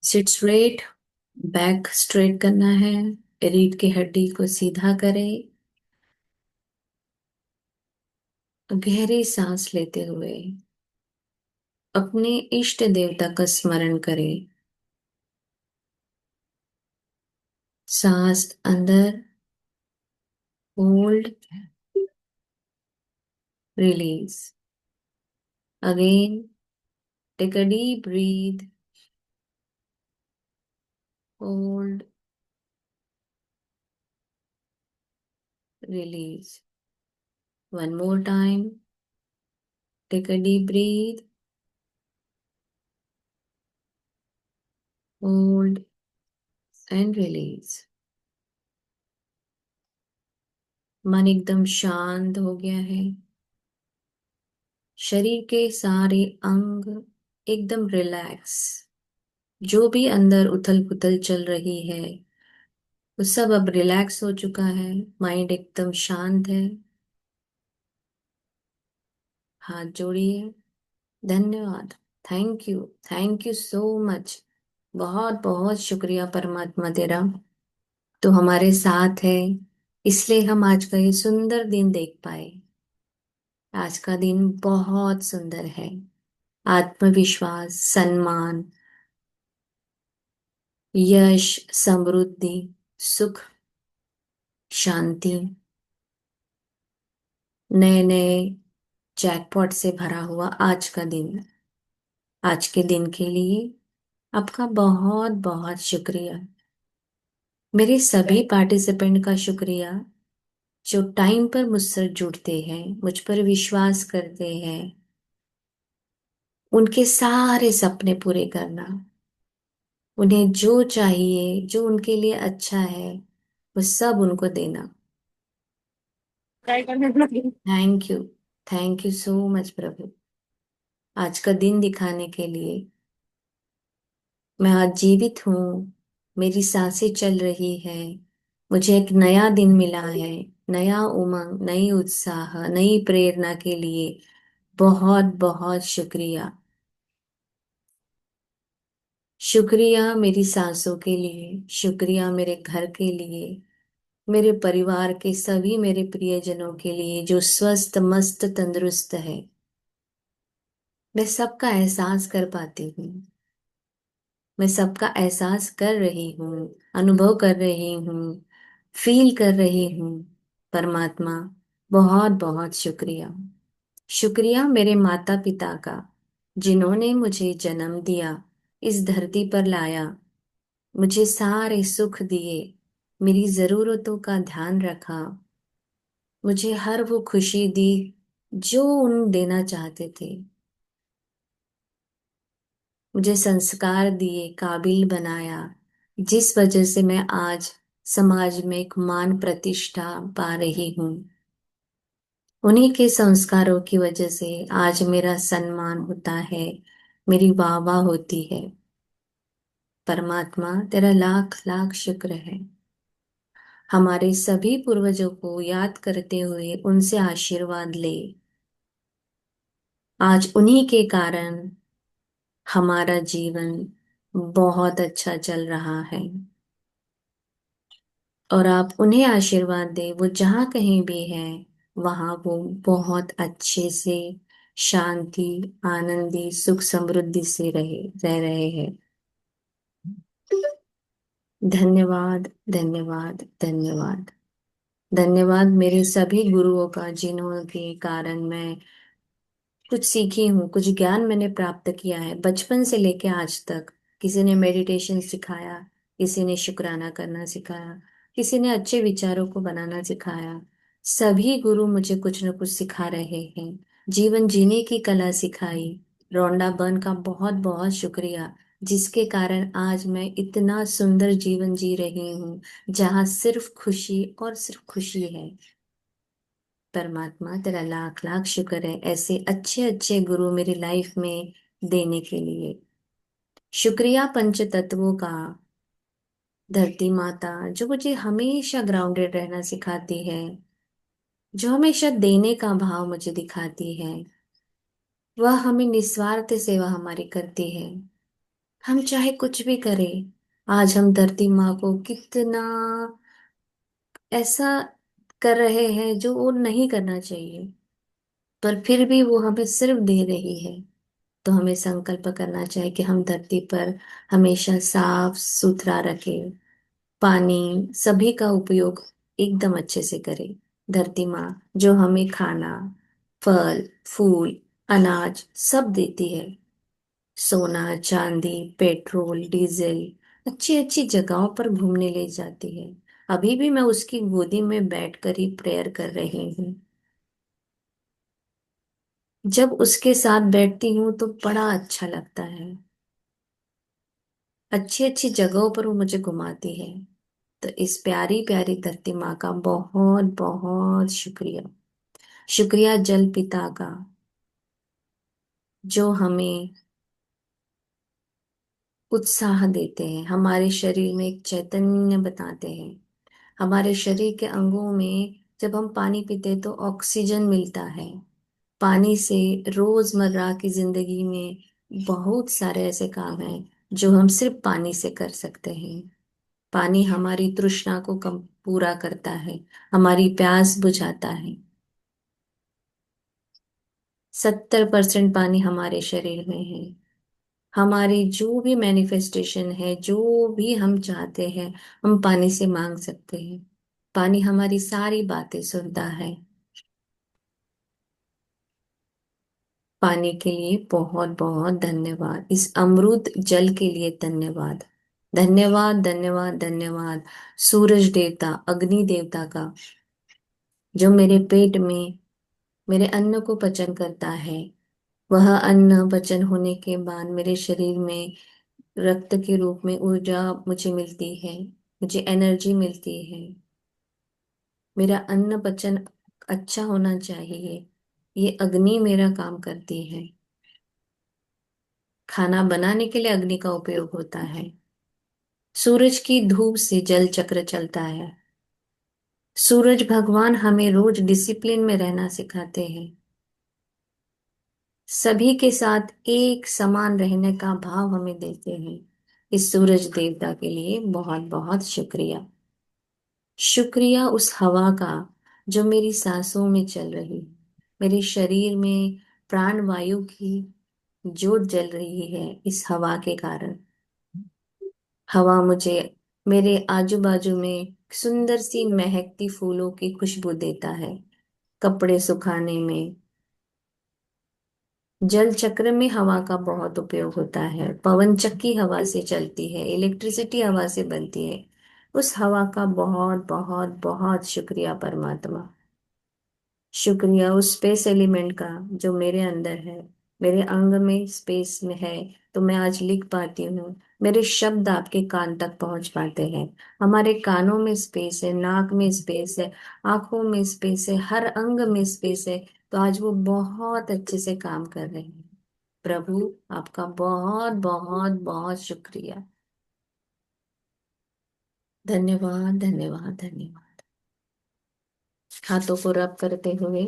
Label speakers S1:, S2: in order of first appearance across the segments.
S1: Seat straight. Back straight करना है। रीढ़ की हड्डी को सीधा करें। गहरी सांस लेते हुए अपने इष्ट देवता का स्मरण करें। सांस अंदर, hold, release. Again, take a deep breath, hold, release. One more time, take a deep breath, hold and release. मन एकदम शांत हो गया है। शरीर के सारे अंग एकदम रिलैक्स। जो भी अंदर उथल पुथल चल रही है वो सब अब रिलैक्स हो चुका है। माइंड एकदम शांत है। हाथ जोड़िए। धन्यवाद। Thank you so much. बहुत बहुत शुक्रिया परमात्मा तेरा। तो हमारे साथ है, इसलिए हम आज का ये सुंदर दिन देख पाए। आज का दिन बहुत सुंदर है। आत्मविश्वास, सम्मान, यश, समृद्धि, सुख, शांति, नए नए जैकपॉट से भरा हुआ आज का दिन। आज के दिन के लिए आपका बहुत बहुत शुक्रिया। मेरे सभी पार्टिसिपेंट का शुक्रिया जो टाइम पर मुझसे जुड़ते हैं, मुझ पर विश्वास करते हैं। उनके सारे सपने पूरे करना, उन्हें जो चाहिए, जो उनके लिए अच्छा है, वो सब उनको देना।
S2: ट्राई करने लगी।
S1: Thank you. Thank you so much प्रभु, आज का दिन दिखाने के लिए। मैं आज जीवित हूँ, मेरी सांसें चल रही है। मुझे एक नया दिन मिला है। नया उमंग, नई उत्साह, नई प्रेरणा के लिए बहुत बहुत शुक्रिया। शुक्रिया मेरी सांसों के लिए, शुक्रिया मेरे घर के लिए, मेरे परिवार के सभी मेरे प्रियजनों के लिए जो स्वस्थ मस्त तंदुरुस्त है। मैं सबका एहसास कर पाती हूँ। मैं सबका एहसास कर रही हूँ, अनुभव कर रही हूँ, फील कर रही हूँ। परमात्मा, बहुत बहुत शुक्रिया। शुक्रिया मेरे माता पिता का, जिन्होंने मुझे जन्म दिया, इस धरती पर लाया, मुझे सारे सुख दिए, मेरी जरूरतों का ध्यान रखा, मुझे हर वो खुशी दी जो उन देना चाहते थे, मुझे संस्कार दिए, काबिल बनाया, जिस वजह से मैं आज समाज में एक मान प्रतिष्ठा पा रही हूँ। उन्हीं के संस्कारों की वजह से आज मेरा सम्मान होता है, मेरी वाह वाह होती है। परमात्मा तेरा लाख लाख शुक्र है। हमारे सभी पूर्वजों को याद करते हुए उनसे आशीर्वाद ले। आज उन्हीं के कारण हमारा जीवन बहुत अच्छा चल रहा है। और आप उन्हें आशीर्वाद दे, वो जहाँ कहीं भी हैं वहां वो बहुत अच्छे से शांति, आनंदी, सुख समृद्धि से रह रहे हैं। धन्यवाद, धन्यवाद, धन्यवाद। धन्यवाद मेरे सभी गुरुओं का, जिन्हों के कारण मैं कुछ सीखी हूँ, कुछ ज्ञान मैंने प्राप्त किया है बचपन से लेके आज तक। किसी ने मेडिटेशन सिखाया, किसी ने शुक्राना करना सिखाया, किसी ने अच्छे विचारों को बनाना सिखाया। सभी गुरु मुझे कुछ न कुछ सिखा रहे हैं। जीवन जीने की कला सिखाई। रोंडा बर्न का बहुत बहुत शुक्रिया, जिसके कारण आज मैं इतना सुंदर जीवन जी रही हूँ, जहाँ सिर्फ खुशी और सिर्फ खुशी है। परमात्मा तेरा लाख लाख शुक्र है ऐसे अच्छे अच्छे गुरु मेरी लाइफ में देने के लिए। शुक्रिया पंच तत्वों का। धरती माता जो मुझे हमेशा ग्राउंडेड रहना सिखाती है, जो हमेशा देने का भाव मुझे दिखाती है, वह हमें निस्वार्थ सेवा हमारी करती है। हम चाहे कुछ भी करें, आज हम धरती माँ को कितना ऐसा कर रहे हैं जो वो नहीं करना चाहिए, पर फिर भी वो हमें सिर्फ दे रही है। तो हमें संकल्प करना चाहिए कि हम धरती पर हमेशा साफ सुथरा रखें, पानी सभी का उपयोग एकदम अच्छे से करें। धरती माँ जो हमें खाना, फल, फूल, अनाज सब देती है, सोना, चांदी, पेट्रोल, डीजल, अच्छी अच्छी जगहों पर घूमने ले जाती है। अभी भी मैं उसकी गोदी में बैठकर ही प्रेयर कर रही हूँ। जब उसके साथ बैठती हूँ तो बड़ा अच्छा लगता है। अच्छी अच्छी जगहों पर वो मुझे घुमाती है। तो इस प्यारी प्यारी धरती माँ का बहुत बहुत शुक्रिया। शुक्रिया जल पिता का, जो हमें उत्साह देते हैं, हमारे शरीर में एक चैतन्य बताते हैं। हमारे शरीर के अंगों में जब हम पानी पीते हैं तो ऑक्सीजन मिलता है। पानी से रोजमर्रा की जिंदगी में बहुत सारे ऐसे काम हैं जो हम सिर्फ पानी से कर सकते हैं। पानी हमारी तृष्णा को कम पूरा करता है, हमारी प्यास बुझाता है। 70% पानी हमारे शरीर में है। हमारी जो भी मैनिफेस्टेशन है, जो भी हम चाहते हैं, हम पानी से मांग सकते हैं। पानी हमारी सारी बातें सुनता है। पानी के लिए बहुत बहुत धन्यवाद, इस अमृत जल के लिए धन्यवाद। धन्यवाद धन्यवाद धन्यवाद सूरज देवता, अग्नि देवता का, जो मेरे पेट में मेरे अन्न को पचन करता है। वह अन्न पचन होने के बाद मेरे शरीर में रक्त के रूप में ऊर्जा मुझे मिलती है, मुझे एनर्जी मिलती है। मेरा अन्न पचन अच्छा होना चाहिए, ये अग्नि मेरा काम करती है। खाना बनाने के लिए अग्नि का उपयोग होता है। सूरज की धूप से जल चक्र चलता है। सूरज भगवान हमें रोज डिसिप्लिन में रहना सिखाते हैं। सभी के साथ एक समान रहने का भाव हमें देते हैं। इस सूरज देवता के लिए बहुत बहुत शुक्रिया। शुक्रिया उस हवा का जो मेरी सांसों में चल रही, मेरे शरीर में प्राण वायु की ज्योत जल रही है। इस हवा के कारण हवा मुझे मेरे आजू बाजू में सुंदर सी महकती फूलों की खुशबू देता है। कपड़े सुखाने में जल चक्र में हवा का बहुत उपयोग होता है। पवन चक्की हवा से चलती है, इलेक्ट्रिसिटी हवा से बनती है। उस हवा का बहुत बहुत बहुत शुक्रिया परमात्मा। शुक्रिया उस स्पेस एलिमेंट का जो मेरे अंदर है, मेरे अंग में स्पेस में है, तो मैं आज लिख पाती हूँ। मेरे शब्द आपके कान तक पहुंच पाते हैं। हमारे कानों में स्पेस है, नाक में स्पेस है, आंखों में स्पेस है, हर अंग में स्पेस है। तो आज वो बहुत अच्छे से काम कर रहे हैं। प्रभु आपका बहुत बहुत बहुत शुक्रिया। धन्यवाद धन्यवाद धन्यवाद। हाथों को रब करते हुए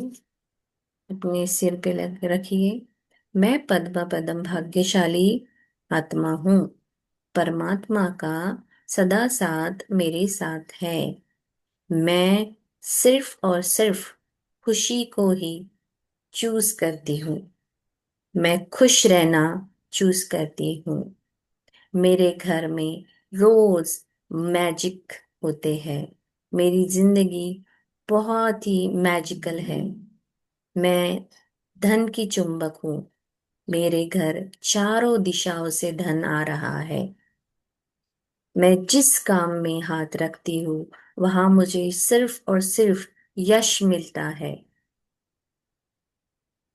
S1: अपने सिर पे रखिए। मैं पद्म पदम भाग्यशाली आत्मा हूँ। परमात्मा का सदा साथ मेरे साथ है। मैं सिर्फ और सिर्फ खुशी को ही चूज करती हूँ। मैं खुश रहना चूज करती हूँ। मेरे घर में रोज मैजिक होते हैं। मेरी जिंदगी बहुत ही मैजिकल है। मैं धन की चुंबक हूँ। मेरे घर चारों दिशाओं से धन आ रहा है। मैं जिस काम में हाथ रखती हूँ वहां मुझे सिर्फ और सिर्फ यश मिलता है।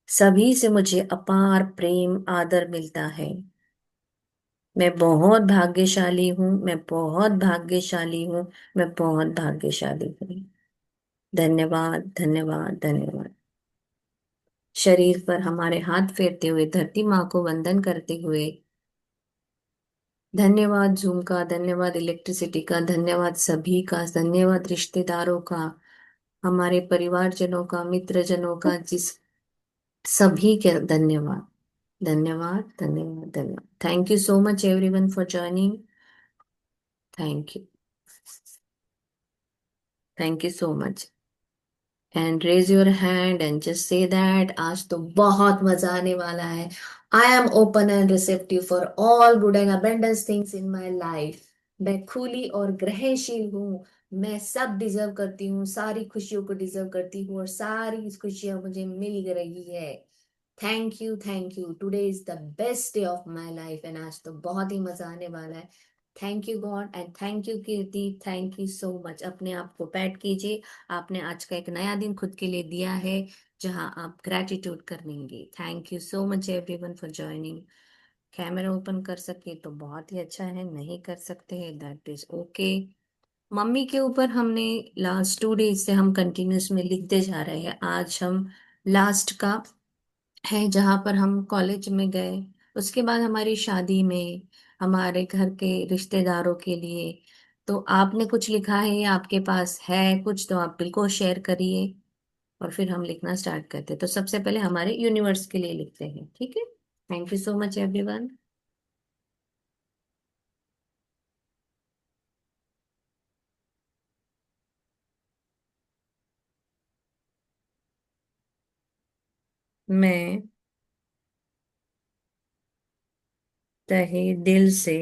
S1: सभी से मुझे अपार प्रेम आदर मिलता है। मैं बहुत भाग्यशाली हूँ, मैं बहुत भाग्यशाली हूँ, मैं बहुत भाग्यशाली हूँ। धन्यवाद धन्यवाद धन्यवाद। शरीर पर हमारे हाथ फेरते हुए धरती माँ को वंदन करते हुए धन्यवाद जूम का, धन्यवाद इलेक्ट्रिसिटी का, धन्यवाद सभी का, धन्यवाद रिश्तेदारों का, हमारे परिवारजनों का, मित्रजनों का, जिस सभी के धन्यवाद। धन्यवाद, धन्यवाद, धन्यवाद। Thank you so much everyone for joining. Thank you. Thank you so much. And raise your hand and just say that आज तो बहुत मजा आने वाला है। I am open and receptive for all good and abundance things in my life. मैं खुली और ग्रहणशील हूँ। मैं सब डिजर्व करती हूँ, सारी खुशियों को डिजर्व करती हूँ और सारी खुशियां मुझे मिल रही है। Thank you, thank you. Today is the best day of my life and आज तो बहुत ही मजा आने वाला है। Thank you God and thank you Kirti, thank you so much. अपने आप को पैट कीजिए। आपने आज का एक नया दिन खुद के लिए दिया है जहां आप ग्रेटिट्यूड करेंगे। Thank you so much everyone for joining. Camera open कर सके तो बहुत ही अच्छा है, नहीं कर सकते हैं दैट इज ओके। मम्मी के ऊपर हमने लास्ट 2 डेज से हम कंटिन्यूस में लिखते जा रहे हैं। आज हम लास्ट का है जहाँ पर हम कॉलेज में गए। उसके बाद हमारी शादी में, हमारे घर के रिश्तेदारों के लिए। तो आपने कुछ लिखा है या आपके पास है कुछ तो आप बिल्कुल शेयर करिए। और फिर हम लिखना स्टार्ट करते हैं। तो सबसे पहले हमारे यूनिवर्स के लिए लिखते हैं, ठीक है। Thank you so much everyone. मैं तहे दिल से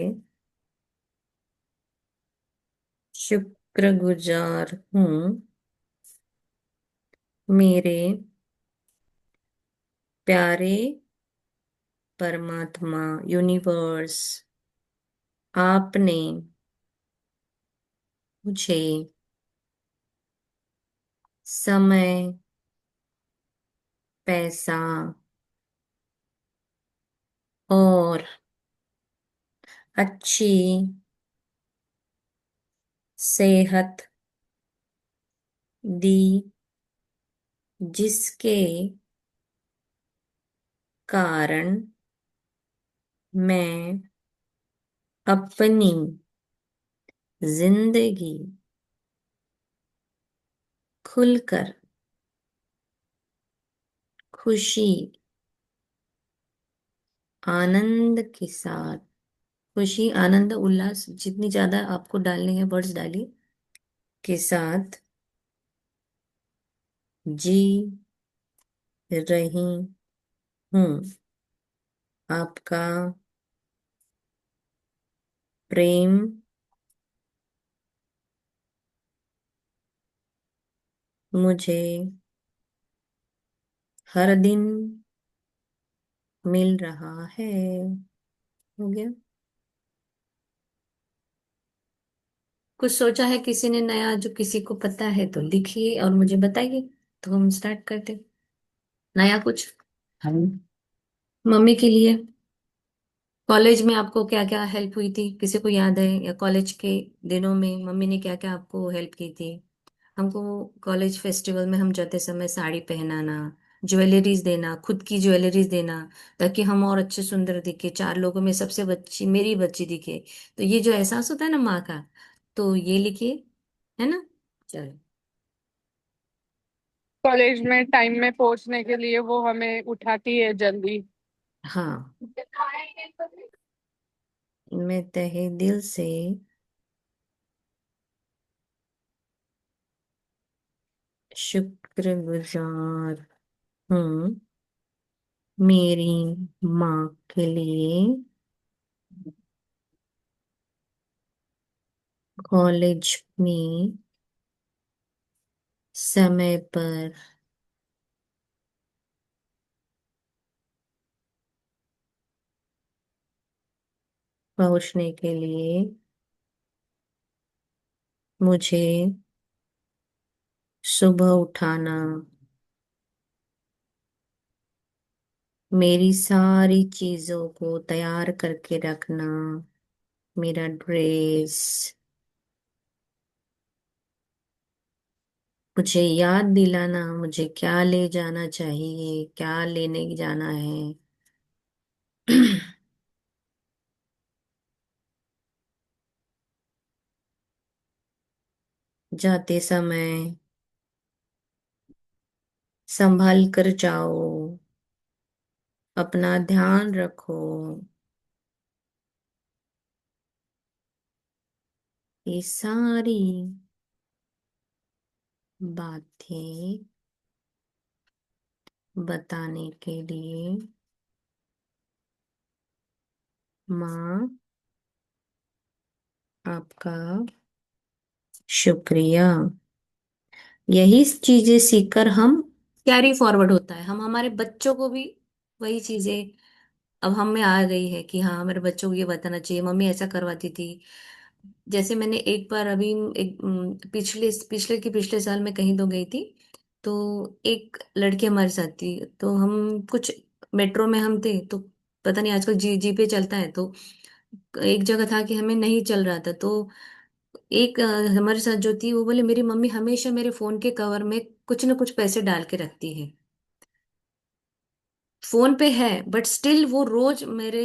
S1: शुक्रगुजार हूँ मेरे प्यारे परमात्मा यूनिवर्स। आपने मुझे समय, पैसा और अच्छी सेहत दी, जिसके कारण मैं अपनी जिंदगी खुलकर, खुशी, आनंद के साथ, खुशी, आनंद, उल्लास जितनी ज्यादा आपको डालनी है वर्ड्स डालिए, के साथ जी रही हूँ। आपका प्रेम मुझे हर दिन मिल रहा है। हो गया। कुछ सोचा है किसी ने नया जो किसी को पता है तो लिखिए और मुझे बताइए। तो हम स्टार्ट करते। नया कुछ हम मम्मी के लिए। कॉलेज में आपको क्या क्या हेल्प हुई थी, किसी को याद है? या कॉलेज के दिनों में मम्मी ने क्या क्या आपको हेल्प की थी? हमको कॉलेज फेस्टिवल में हम जाते समय साड़ी पहनाना, ज्वेलरीज देना, खुद की ज्वेलरीज देना, ताकि हम और अच्छे सुंदर दिखे, चार लोगों में सबसे बच्ची मेरी बच्ची दिखे। तो ये जो एहसास होता है ना माँ का, तो ये लिखिए, है ना। चलो।
S2: कॉलेज में टाइम में पहुंचने के लिए वो हमें उठाती है जल्दी।
S1: हाँ। मैं तहे दिल से शुक्रगुजार हूँ मेरी माँ के लिए, कॉलेज में समय पर पहुंचने के लिए मुझे सुबह उठाना, मेरी सारी चीजों को तैयार करके रखना, मेरा ड्रेस, मुझे याद दिलाना मुझे क्या ले जाना चाहिए, क्या लेने जाना है। जाते समय संभाल कर जाओ, अपना ध्यान रखो। ये सारी बातें बताने के लिए माँ आपका शुक्रिया। यही चीजें सीखकर हम कैरी फॉरवर्ड होता है, हम हमारे बच्चों को भी वही चीजें अब हम में आ गई है कि हाँ मेरे बच्चों को ये बताना चाहिए, मम्मी ऐसा करवाती थी। जैसे मैंने एक बार अभी एक पिछले पिछले के पिछले साल में कहीं तो गई थी, तो एक लड़की हमारे साथ थी, तो हम कुछ मेट्रो में हम थे, तो पता नहीं आजकल जीपे चलता है, तो एक जगह था कि हमें नहीं चल रहा था, तो एक हमारे साथ जो थी वो बोले मेरी मम्मी हमेशा मेरे फोन के कवर में कुछ ना कुछ पैसे डाल के रखती है। फोन पे है बट स्टिल वो रोज मेरे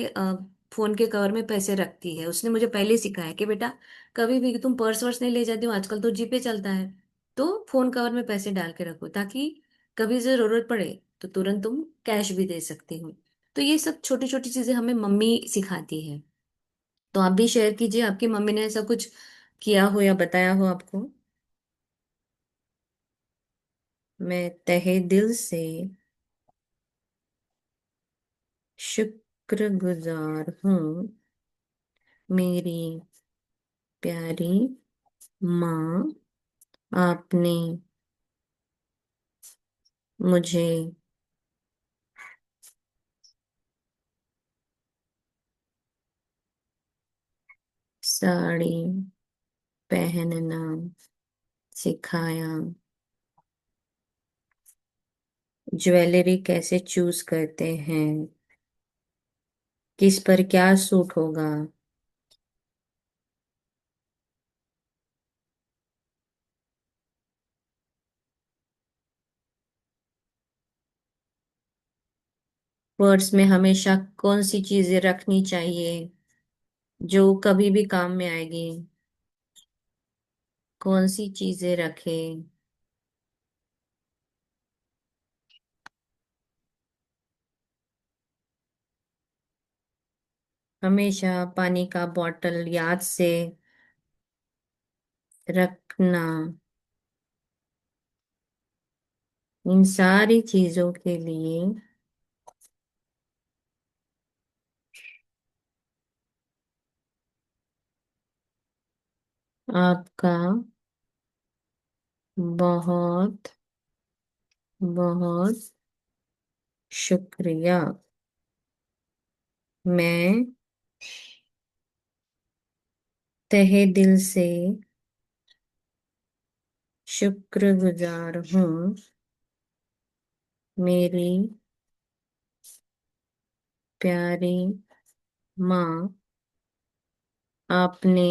S1: फोन के कवर में पैसे रखती है। उसने मुझे पहले ही सिखाया कि बेटा कभी भी तुम पर्स वर्स नहीं ले जाती हो, आजकल तो जीपे चलता है, तो फोन कवर में पैसे डाल के रखो ताकि कभी जरूरत पड़े तो तुरंत तुम कैश भी दे सकती हो। तो ये सब छोटी छोटी चीजें हमें मम्मी सिखाती है। तो आप भी शेयर कीजिए, आपकी मम्मी ने ऐसा कुछ किया हो या बताया हो आपको। मैं तहे दिल से शुक्रगुजार हूँ, मेरी प्यारी माँ। आपने मुझे साड़ी पहनना सिखाया, ज्वेलरी कैसे चूज करते हैं, किस पर क्या सूट होगा, पर्स में हमेशा कौन सी चीजें रखनी चाहिए जो कभी भी काम में आएगी, कौन सी चीजें रखें। हमेशा पानी का बोतल याद से रखना। इन सारी चीजों के लिए आपका बहुत बहुत शुक्रिया। मैं तहे दिल से शुक्रगुजार हूँ, मेरी प्यारी माँ। आपने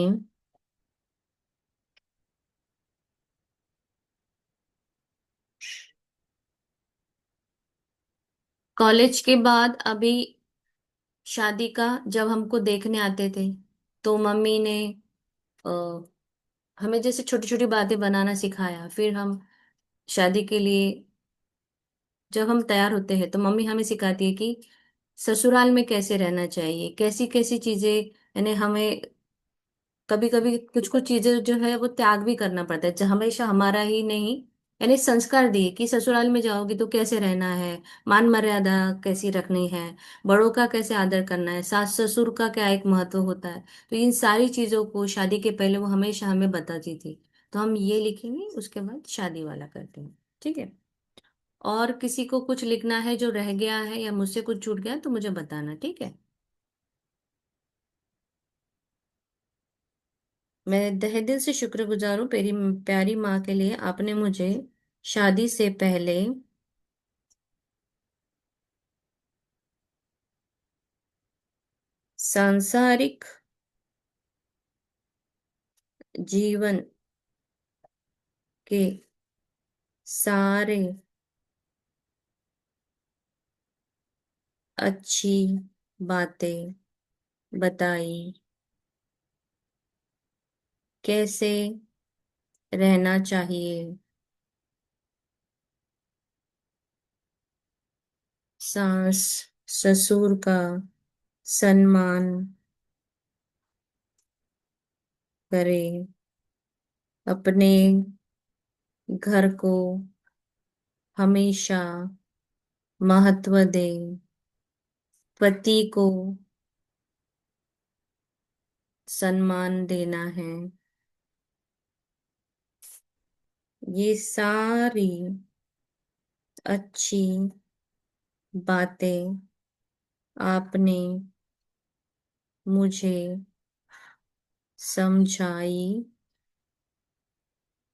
S1: कॉलेज के बाद अभी शादी का जब हमको देखने आते थे, तो मम्मी ने अ, हमें जैसे छोटी छोटी बातें बनाना सिखाया। फिर हम शादी के लिए जब हम तैयार होते हैं तो मम्मी हमें सिखाती है कि ससुराल में कैसे रहना चाहिए, कैसी कैसी चीजें, यानी हमें कभी कभी कुछ कुछ चीजें जो है वो त्याग भी करना पड़ता है, जो हमेशा हमारा ही नहीं। यानी संस्कार दिए कि ससुराल में जाओगी तो कैसे रहना है, मान मर्यादा कैसी रखनी है, बड़ों का कैसे आदर करना है, सास ससुर का क्या एक महत्व होता है। तो इन सारी चीजों को शादी के पहले वो हमेशा हमें बताती थी। तो हम ये लिखेंगे, उसके बाद शादी वाला करते हैं, ठीक है। और किसी को कुछ लिखना है जो रह गया है या मुझसे कुछ छूट गया तो मुझे बताना, ठीक है। मैं तहे दिल से शुक्रगुजार हूँ मेरी प्यारी माँ के लिए, आपने मुझे शादी से पहले सांसारिक जीवन के सारे अच्छी बातें बताई, कैसे रहना चाहिए, सांस ससुर का सम्मान करे, अपने घर को हमेशा महत्व दे, पति को सम्मान देना है। ये सारी अच्छी बातें आपने मुझे समझाई,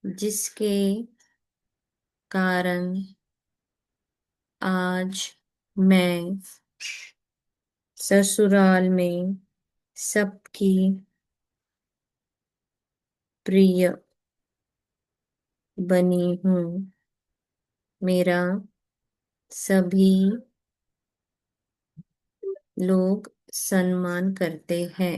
S1: जिसके कारण आज मैं ससुराल में सबकी प्रिय बनी हूँ। मेरा सभी लोग सम्मान करते हैं।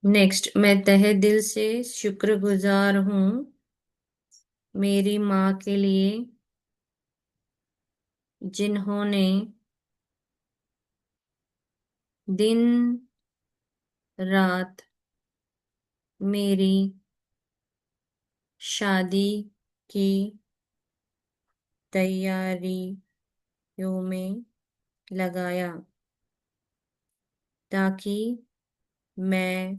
S1: नेक्स्ट, मैं तहे दिल से शुक्रगुजार हूँ मेरी माँ के लिए, जिन्होंने दिन रात मेरी शादी की तैयारियों में लगाया, ताकि मैं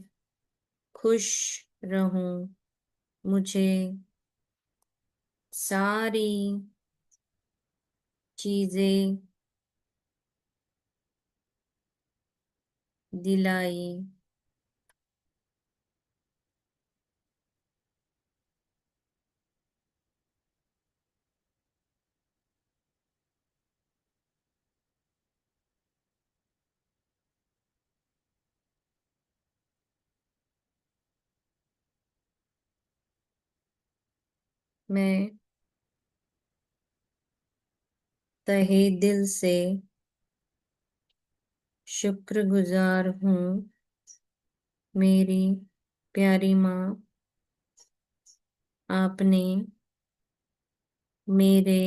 S1: खुश रहूं। मुझे सारी चीजें दिलाई। मैं तहे दिल से शुक्रगुजार हूँ मेरी प्यारी माँ। आपने मेरे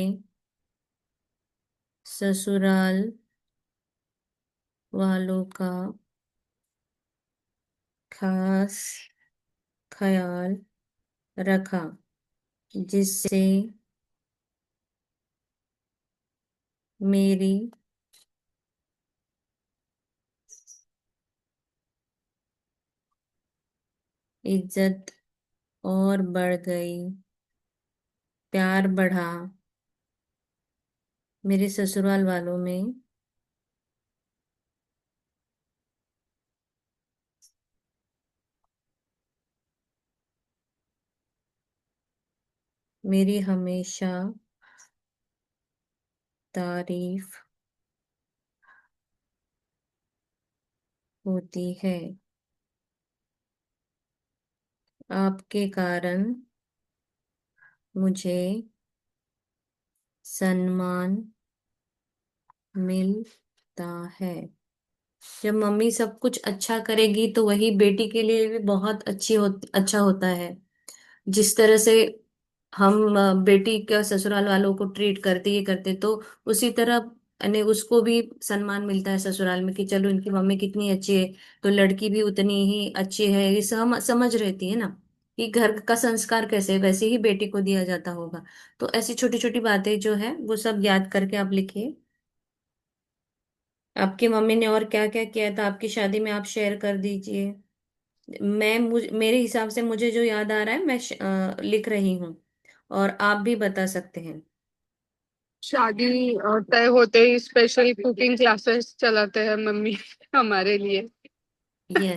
S1: ससुराल वालों का खास ख्याल रखा, जिससे मेरी इज्जत और बढ़ गई, प्यार बढ़ा मेरे ससुराल वालों में। मेरी हमेशा तारीफ होती है। आपके कारण मुझे सम्मान मिलता है। जब मम्मी सब कुछ अच्छा करेगी तो वही बेटी के लिए भी बहुत अच्छा होता है। जिस तरह से हम बेटी का ससुराल वालों को ट्रीट करते ये करते, तो उसी तरह यानी उसको भी सम्मान मिलता है ससुराल में कि चलो इनकी मम्मी कितनी अच्छी है, तो लड़की भी उतनी ही अच्छी है। ये समझ रहती है ना कि घर का संस्कार कैसे है, वैसे ही बेटी को दिया जाता होगा। तो ऐसी छोटी छोटी बातें जो है वो सब याद करके आप लिखिए। आपकी मम्मी ने और क्या क्या किया था आपकी शादी में, आप शेयर कर दीजिए। मेरे हिसाब से मुझे जो याद आ रहा है मैं लिख रही हूँ, और आप भी बता सकते हैं।
S2: शादी तय होते ही स्पेशल कुकिंग क्लासेस चलाते हैं मम्मी हमारे लिए।
S1: ये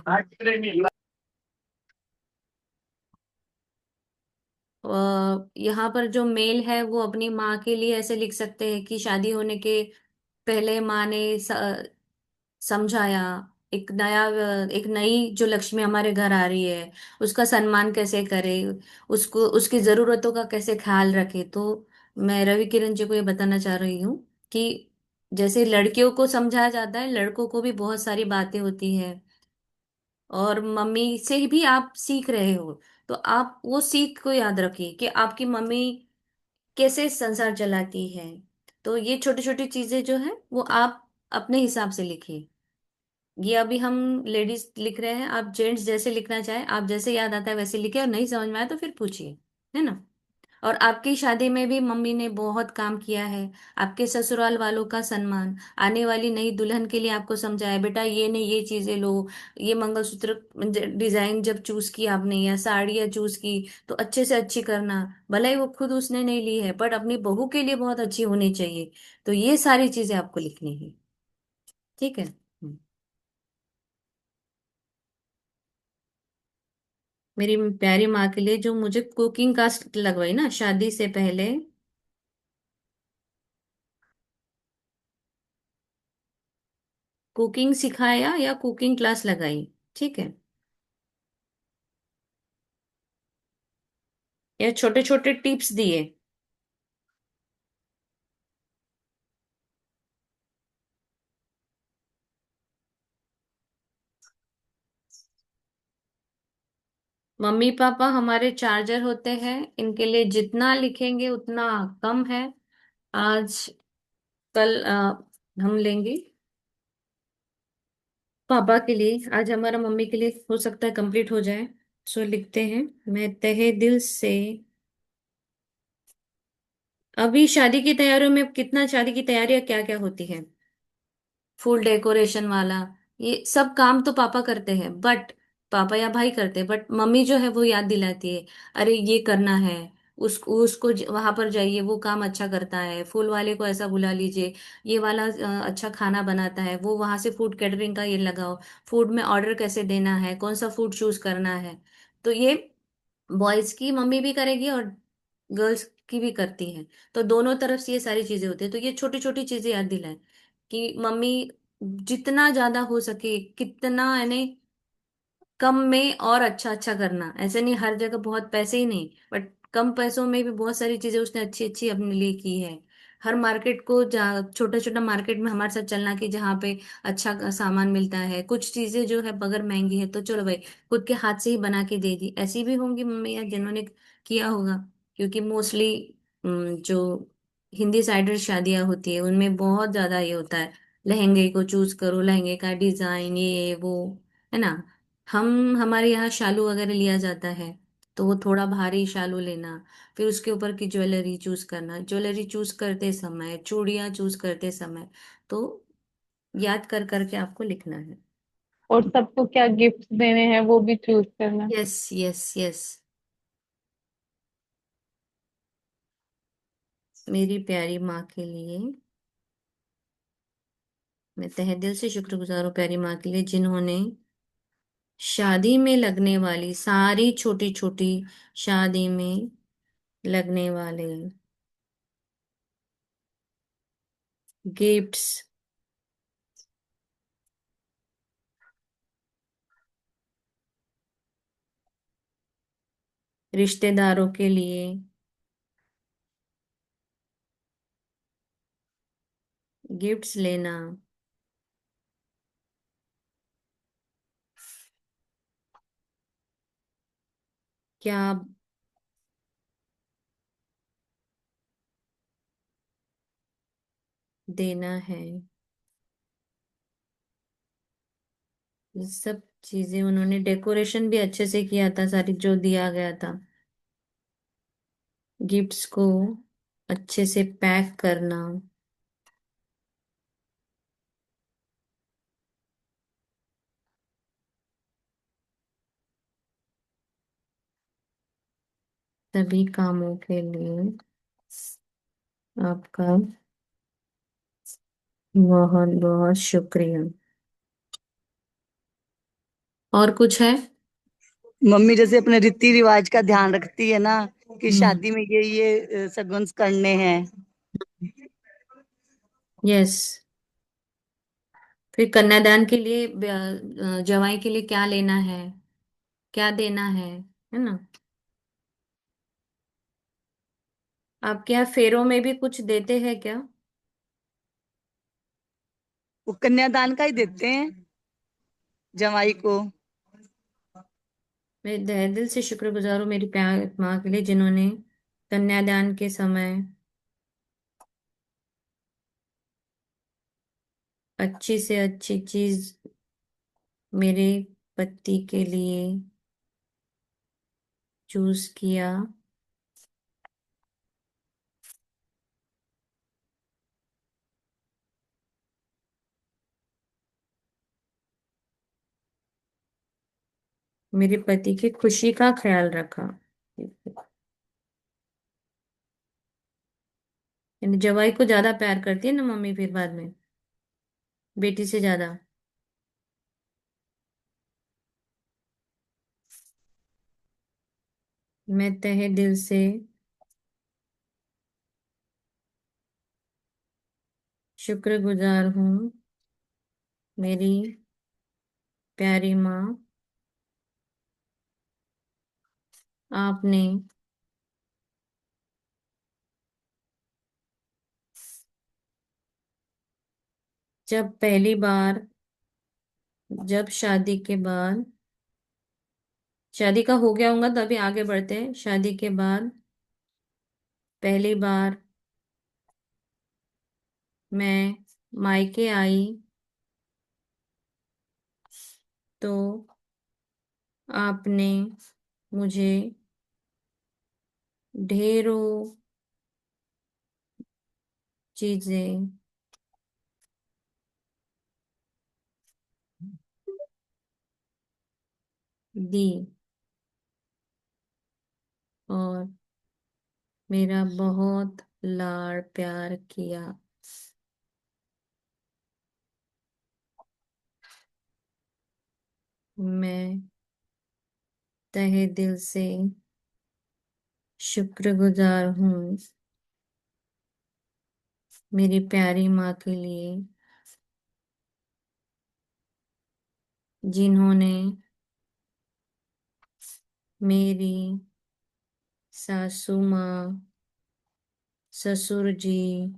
S1: यहाँ पर जो मेल है वो अपनी माँ के लिए ऐसे लिख सकते हैं कि शादी होने के पहले माँ ने समझाया, एक नई जो लक्ष्मी हमारे घर आ रही है उसका सम्मान कैसे करे, उसको उसकी जरूरतों का कैसे ख्याल रखे। तो मैं रवि किरण जी को ये बताना चाह रही हूँ कि जैसे लड़कियों को समझाया जाता है, लड़कों को भी बहुत सारी बातें होती है। और मम्मी से भी आप सीख रहे हो, तो आप वो सीख को याद रखिए कि आपकी मम्मी कैसे संसार चलाती है। तो ये छोटी छोटी चीजें जो है वो आप अपने हिसाब से लिखिए। ये अभी हम लेडीज लिख रहे हैं, आप जेंट्स जैसे लिखना चाहें, आप जैसे याद आता है वैसे लिखे, और नहीं समझ में आया तो फिर पूछिए, है ना। और आपकी शादी में भी मम्मी ने बहुत काम किया है। आपके ससुराल वालों का सम्मान, आने वाली नई दुल्हन के लिए आपको समझाया, बेटा ये नहीं ये चीजें लो, ये मंगलसूत्र डिजाइन जब चूज की आपने या साड़ियाँ चूज की तो अच्छे से अच्छी करना। भले ही वो खुद उसने नहीं ली है, बट अपनी बहू के लिए बहुत अच्छी होनी चाहिए। तो ये सारी चीजें आपको लिखनी है। ठीक है। मेरी प्यारी माँ के लिए जो मुझे कुकिंग का लगवाई ना शादी से पहले, कुकिंग सिखाया या कुकिंग क्लास लगाई, ठीक है, या छोटे छोटे टिप्स दिए। मम्मी पापा हमारे चार्जर होते हैं, इनके लिए जितना लिखेंगे उतना कम है। आज कल हम लेंगे पापा के लिए, आज हमारा मम्मी के लिए हो सकता है कंप्लीट हो जाए। सो लिखते हैं, मैं तहे दिल से। अभी शादी की तैयारियों में कितना, शादी की तैयारियां क्या क्या होती है, फुल डेकोरेशन वाला, ये सब काम तो पापा करते हैं, बट पापा या भाई करते हैं, बट मम्मी जो है वो याद दिलाती है, अरे ये करना है, उसको वहां पर जाइए, वो काम अच्छा करता है, फूल वाले को ऐसा बुला लीजिए, ये वाला अच्छा खाना बनाता है, वो वहां से फूड कैटरिंग का ये लगाओ, फूड में ऑर्डर कैसे देना है, कौन सा फूड चूज करना है। तो ये बॉयज की मम्मी भी करेगी और गर्ल्स की भी करती है। तो दोनों तरफ से ये सारी चीजें होती है, तो ये छोटी छोटी चीजें याद दिलाएं कि मम्मी जितना ज्यादा हो सके कितना, यानी कम में और अच्छा अच्छा करना, ऐसे नहीं हर जगह बहुत पैसे ही नहीं, बट कम पैसों में भी बहुत सारी चीजें उसने अच्छी अच्छी अपने लिए की है। हर मार्केट को छोटा छोटा मार्केट में हमारे साथ चलना कि जहाँ पे अच्छा सामान मिलता है, कुछ चीजें जो है बगर महंगी है तो चलो भाई खुद के हाथ से ही बना के दे दी, ऐसी भी होंगी मम्मी या जिन्होंने किया होगा। क्योंकि मोस्टली जो हिंदी साइडर शादियां होती है उनमें बहुत ज्यादा ये होता है, लहंगे को चूज करो, लहंगे का डिजाइन ये वो, है ना। हमारे यहाँ शालू वगैरह लिया जाता है, तो वो थोड़ा भारी शालू लेना, फिर उसके ऊपर की ज्वेलरी चूज करना, ज्वेलरी चूज करते समय, चूड़ियां चूज करते समय, तो याद कर करके आपको लिखना है।
S2: और सबको क्या गिफ्ट देने हैं वो भी चूज करना।
S1: Yes yes yes. मेरी प्यारी माँ के लिए मैं तहे दिल से शुक्रगुजार हूँ, प्यारी माँ के लिए जिन्होंने शादी में लगने वाली सारी छोटी छोटी, शादी में लगने वाले गिफ्ट्स, रिश्तेदारों के लिए गिफ्ट्स लेना, क्या देना है, ये सब चीजें उन्होंने डेकोरेशन भी अच्छे से किया था, सारी जो दिया गया था, गिफ्ट्स को अच्छे से पैक करना, सभी कामों के लिए आपका बहुत बहुत शुक्रिया। और कुछ है।
S3: मम्मी जैसे अपने रीति रिवाज का ध्यान रखती है ना, कि
S1: हम्म।
S3: शादी में ये सगुन करने हैं।
S1: यस। फिर कन्यादान के लिए जवाई के लिए क्या लेना है, क्या देना है ना। आपके यहाँ फेरों में भी कुछ देते हैं क्या।
S3: वो कन्यादान का ही देते हैं जमाई को।
S1: मैं तहे दिल से शुक्रगुजार हूँ मेरी प्यार माँ के लिए, जिन्होंने कन्यादान के समय अच्छी से अच्छी चीज मेरे पति के लिए चूज किया। मेरे पति की खुशी का ख्याल रखा। यानी जवाई को ज्यादा प्यार करती है ना मम्मी, फिर बाद में बेटी से ज्यादा। मैं तहे दिल से शुक्रगुजार हूँ मेरी प्यारी माँ, आपने जब पहली बार, जब शादी के बाद, शादी का हो गया होगा तभी आगे बढ़ते हैं, शादी के बाद पहली बार मैं मायके आई तो आपने मुझे ढेरों चीजें दी और मेरा बहुत लाड़ प्यार किया। मैं तहे दिल से शुक्रगुजार हूँ मेरी प्यारी माँ के लिए, जिन्होंने मेरी सासू माँ, ससुर जी,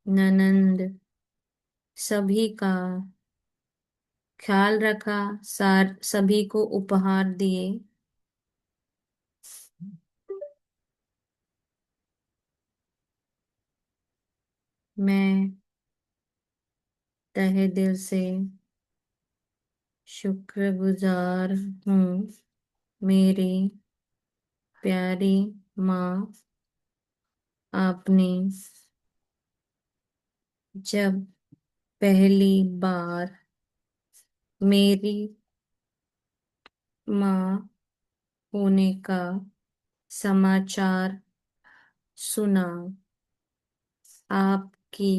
S1: ननंद सभी का ख्याल रखा, सभी को उपहार दिए। मैं तहे दिल से शुक्रगुजार हूँ मेरी प्यारी माँ, आपने जब पहली बार मेरी माँ होने का समाचार सुना, आपकी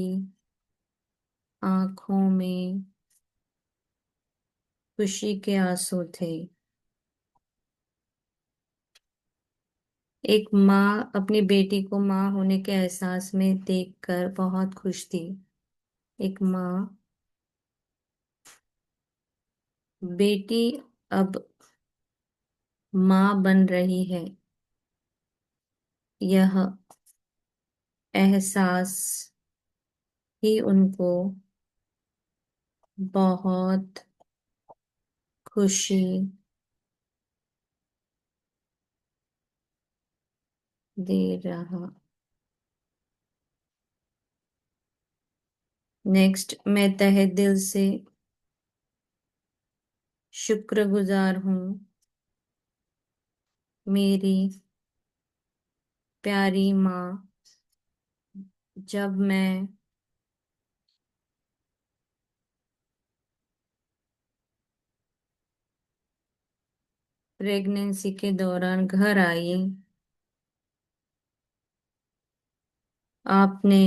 S1: आंखों में खुशी के आंसू थे। एक माँ अपनी बेटी को माँ होने के एहसास में देखकर बहुत खुश थी। एक माँ, बेटी अब माँ बन रही है, यह एहसास ही उनको बहुत खुशी दे रहा। नेक्स्ट, मैं तहे दिल से शुक्रगुजार हूँ मेरी प्यारी माँ, जब मैं प्रेगनेंसी के दौरान घर आई, आपने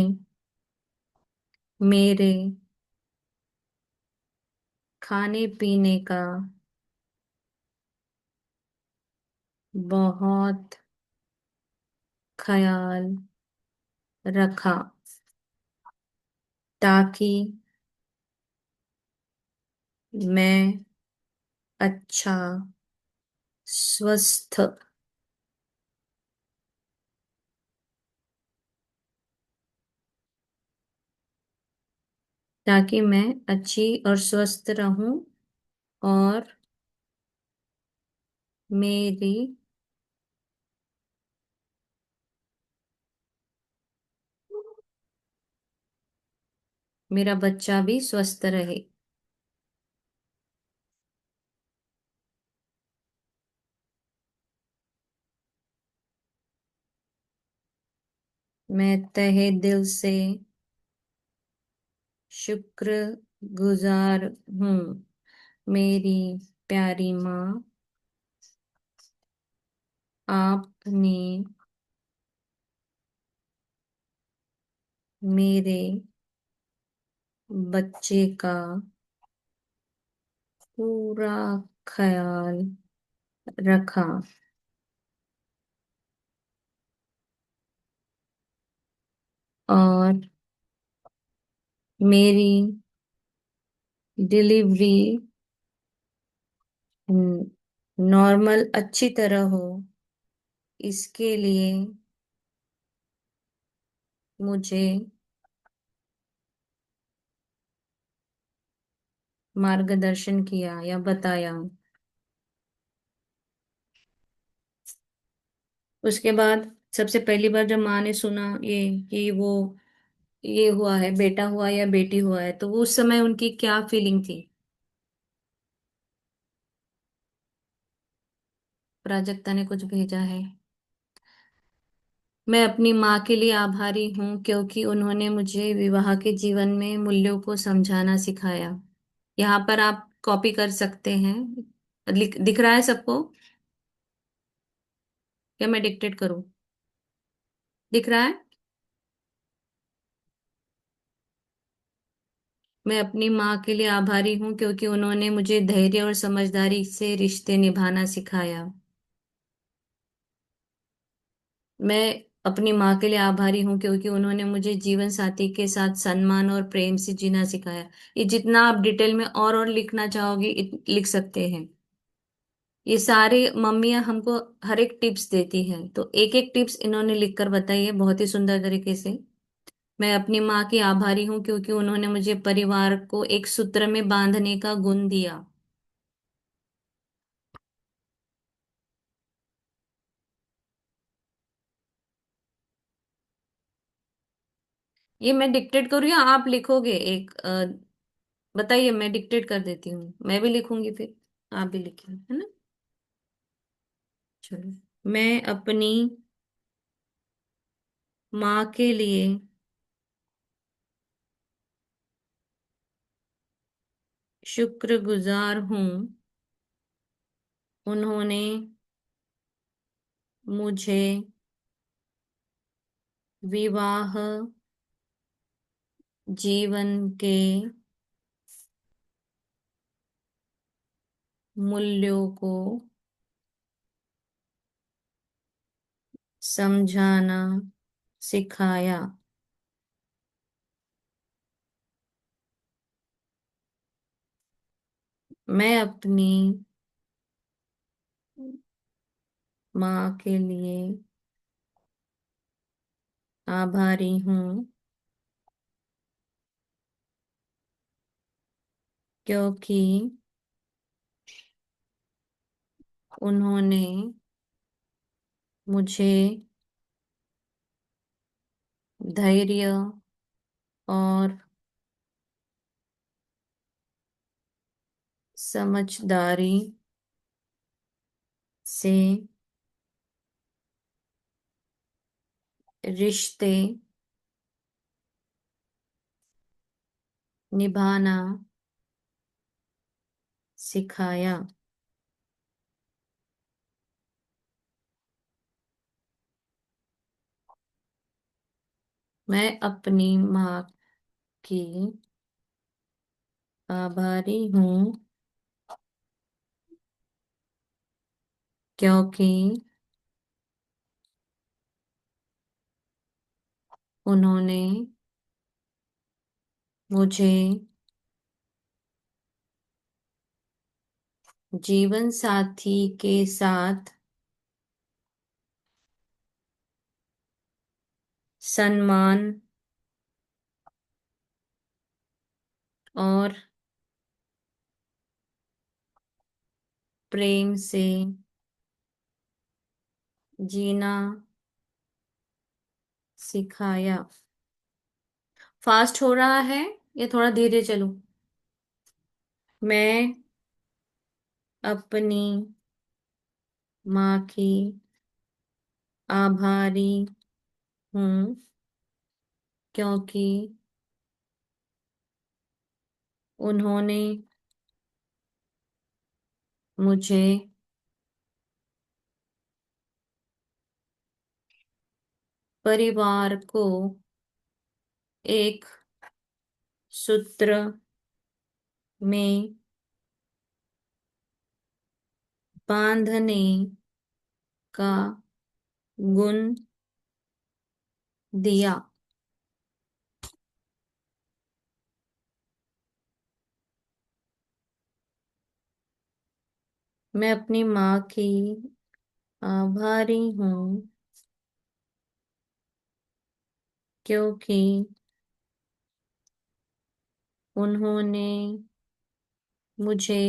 S1: मेरे खाने पीने का बहुत ख्याल रखा, ताकि मैं अच्छा, स्वस्थ ताकि मैं अच्छी और स्वस्थ रहूं और मेरी मेरा बच्चा भी स्वस्थ रहे। मैं तहे दिल से शुक्र गुजार हूँ। मेरी प्यारी माँ, आपने मेरे बच्चे का पूरा ख्याल रखा और मेरी डिलीवरी नॉर्मल अच्छी तरह हो, इसके लिए मुझे मार्गदर्शन किया या बताया। उसके बाद सबसे पहली बार जब माँ ने सुना ये कि वो ये हुआ है, बेटा हुआ या बेटी हुआ है, तो वो उस समय उनकी क्या फीलिंग थी? प्राजक्ता ने कुछ भेजा है। मैं अपनी माँ के लिए आभारी हूँ क्योंकि उन्होंने मुझे विवाह के जीवन में मूल्यों को समझाना सिखाया। यहाँ पर आप कॉपी कर सकते हैं। दिख रहा है सबको? या मैं डिक्टेट करूँ? दिख रहा है? मैं अपनी माँ के लिए आभारी हूँ क्योंकि उन्होंने मुझे धैर्य और समझदारी से रिश्ते निभाना सिखाया। मैं अपनी माँ के लिए आभारी हूँ क्योंकि उन्होंने मुझे जीवन साथी के साथ सम्मान और प्रेम से जीना सिखाया। ये जितना आप डिटेल में और लिखना चाहोगे लिख सकते हैं। ये सारे मम्मियाँ हमको हर एक टिप्स देती हैं, तो एक एक टिप्स इन्होंने लिखकर बताई है बहुत ही सुंदर तरीके से। मैं अपनी माँ की आभारी हूँ क्योंकि उन्होंने मुझे परिवार को एक सूत्र में बांधने का गुण दिया। ये मैं डिक्टेट करूँ या आप लिखोगे एक बताइए, मैं डिक्टेट कर देती हूँ, मैं भी लिखूंगी फिर आप भी लिखिए, है ना? चलो। मैं अपनी माँ के लिए शुक्रगुजार हूँ। उन्होंने मुझे विवाह जीवन के मूल्यों को समझाना सिखाया। मैं अपनी माँ के लिए आभारी हूँ क्योंकि उन्होंने मुझे धैर्य और समझदारी से रिश्ते निभाना सिखाया। मैं अपनी माँ की आभारी हूँ क्योंकि उन्होंने मुझे जीवन साथी के साथ सम्मान और प्रेम से जीना सिखाया। फास्ट हो रहा है या थोड़ा धीरे चलूं? मैं अपनी माँ की आभारी हूँ, क्योंकि उन्होंने मुझे परिवार को एक सूत्र में बांधने का गुण दिया। मैं अपनी माँ की आभारी हूँ, क्योंकि उन्होंने मुझे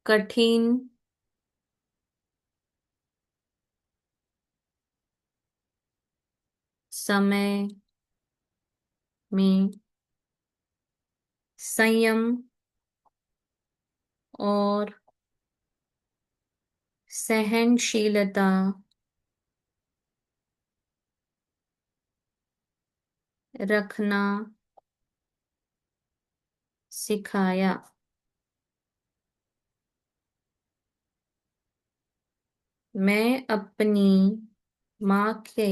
S1: कठिन समय में संयम और सहनशीलता रखना सिखाया। मैं अपनी माँ के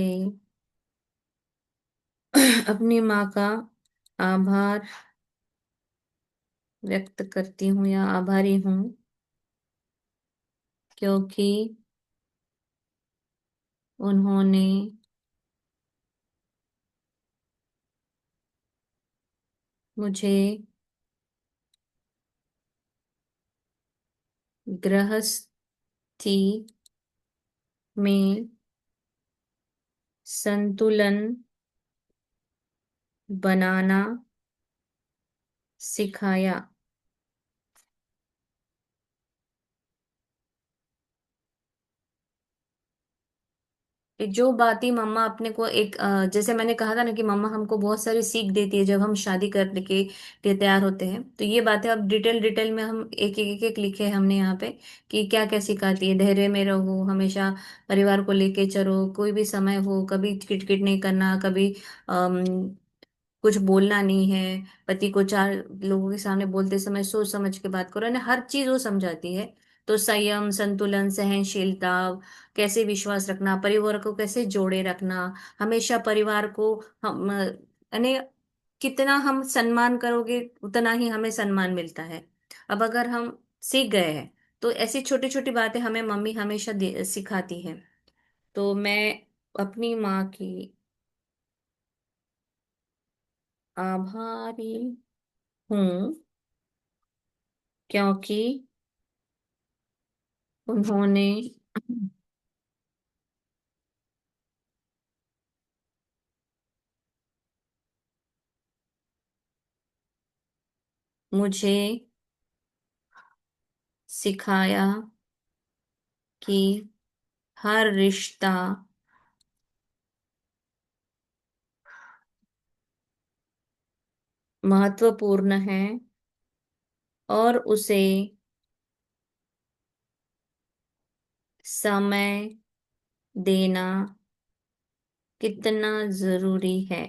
S1: अपनी माँ का आभार व्यक्त करती हूँ या आभारी हूँ, क्योंकि उन्होंने मुझे गृहस्थी में संतुलन बनाना सिखाया। जो बातें मम्मा अपने को एक जैसे मैंने कहा था ना कि मम्मा हमको बहुत सारी सीख देती है जब हम शादी करने के लिए तैयार होते हैं, तो ये बातें अब डिटेल डिटेल में हम एक एक लिखे हैं हमने यहाँ पे कि क्या क्या सिखाती है। धैर्य में रहो, हमेशा परिवार को लेके चलो, कोई भी समय हो कभी किटकिट नहीं करना, कभी कुछ बोलना नहीं है, पति को चार लोगों के सामने बोलते समय सोच समझ के बात करो, यानी हर चीज वो समझाती है। तो संयम, संतुलन, सहनशीलता, कैसे विश्वास रखना, परिवार को कैसे जोड़े रखना, हमेशा परिवार को हम यानी कितना हम सम्मान करोगे उतना ही हमें सम्मान मिलता है। अब अगर हम सीख गए हैं तो ऐसी छोटी छोटी बातें हमें मम्मी हमेशा सिखाती है। तो मैं अपनी माँ की आभारी हूँ, क्योंकि उन्होंने मुझे सिखाया कि हर रिश्ता महत्वपूर्ण है और उसे समय देना कितना जरूरी है।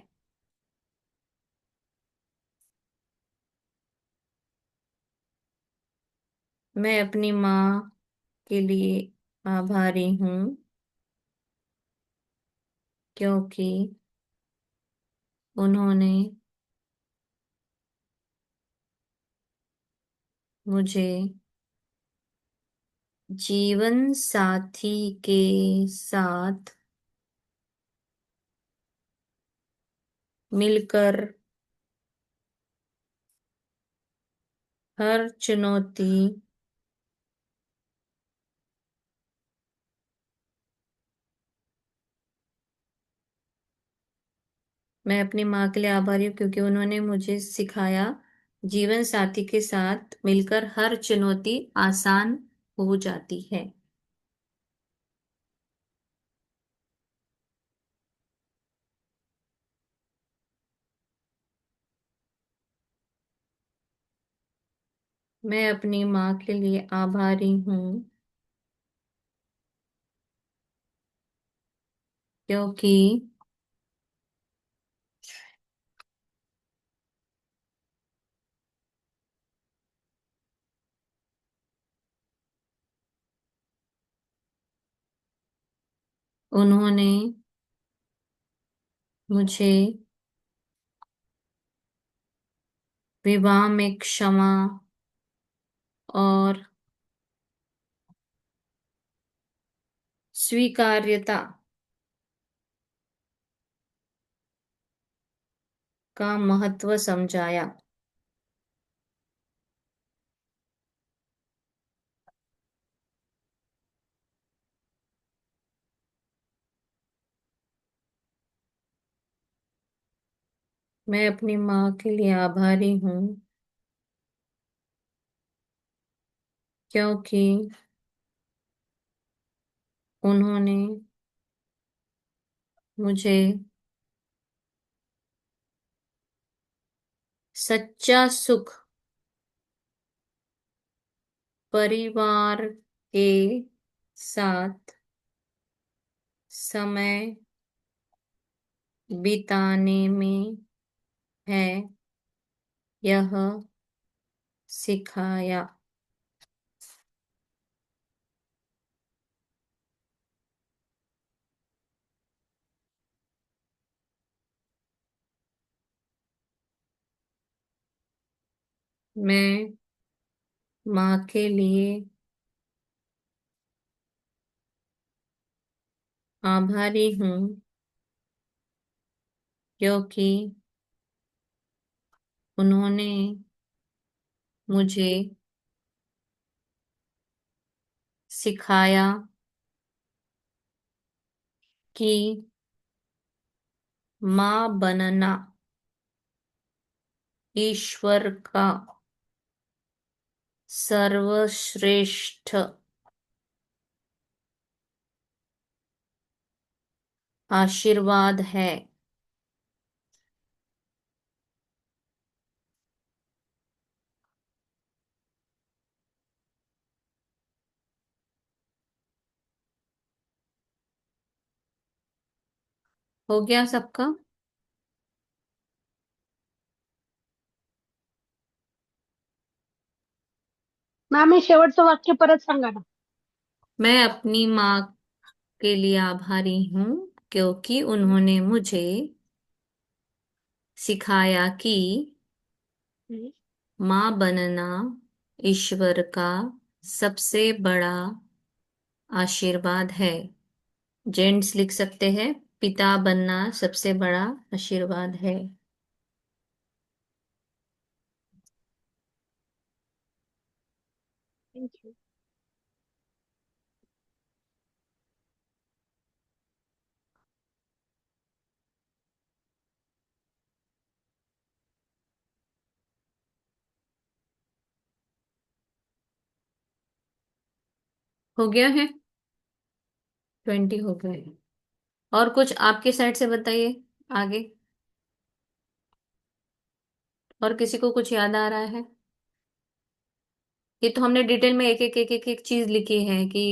S1: मैं अपनी माँ के लिए आभारी हूँ, क्योंकि उन्होंने मुझे जीवन साथी के साथ मिलकर हर चुनौती मैं अपनी माँ के लिए आभारी हूँ क्योंकि उन्होंने मुझे सिखाया जीवन साथी के साथ मिलकर हर चुनौती आसान हो जाती है। मैं अपनी माँ के लिए आभारी हूँ क्योंकि उन्होंने मुझे विवाह में क्षमा और स्वीकार्यता का महत्व समझाया। मैं अपनी माँ के लिए आभारी हूँ क्योंकि उन्होंने मुझे सच्चा सुख परिवार के साथ समय बिताने में है, यह सिखाया। मैं माँ के लिए आभारी हूँ क्योंकि उन्होंने मुझे सिखाया कि माँ बनना ईश्वर का सर्वश्रेष्ठ आशीर्वाद है। हो गया सबका?
S4: मॅम हे शेवटचं वाक्य परत सांगा ना.
S1: मैं अपनी माँ के लिए आभारी हूँ क्योंकि उन्होंने मुझे सिखाया कि
S4: हम्म.
S1: माँ बनना ईश्वर का सबसे बड़ा आशीर्वाद है। जेंट्स लिख सकते हैं, पिता बनना सबसे बड़ा आशीर्वाद है।
S4: थँक्यू.
S1: हो गया है? 20 हो गए। और कुछ आपके साइड से बताइए आगे। और किसी को कुछ याद आ रहा है? ये तो हमने डिटेल में एक एक चीज लिखी है कि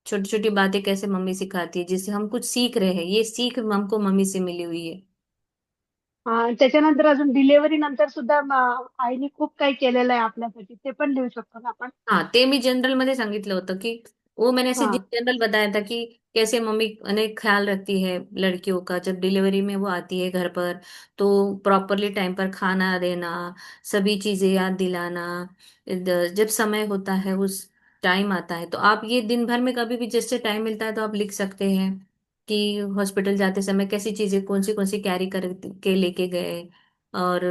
S1: छोटी छोटी बातें कैसे मम्मी सिखाती है, जिससे हम कुछ सीख रहे हैं। ये सीख हमको मम्मी से मिली हुई है।
S4: त्याच्यानंतर अजून डिलिव्हरी नंतर सुद्धा आईने खूप काही केलेलं आहे आपल्यासाठी ते पण लिहू शकतो ना आपण.
S1: हाँ, ते मी जनरल मध्ये सांगितलं होतं की वो मैंने ऐसे
S4: हा.
S1: जनरल बताया था कि कैसे मम्मी ने ख्याल रखती है लड़कियों का। जब डिलीवरी में वो आती है घर पर तो प्रॉपरली टाइम पर खाना देना, सभी चीजें याद दिलाना। जब समय होता है, उस टाइम आता है तो आप ये दिन भर में कभी भी जैसे टाइम मिलता है तो आप लिख सकते हैं कि हॉस्पिटल जाते समय कैसी चीजें कौन सी कैरी कर के लेके गए। और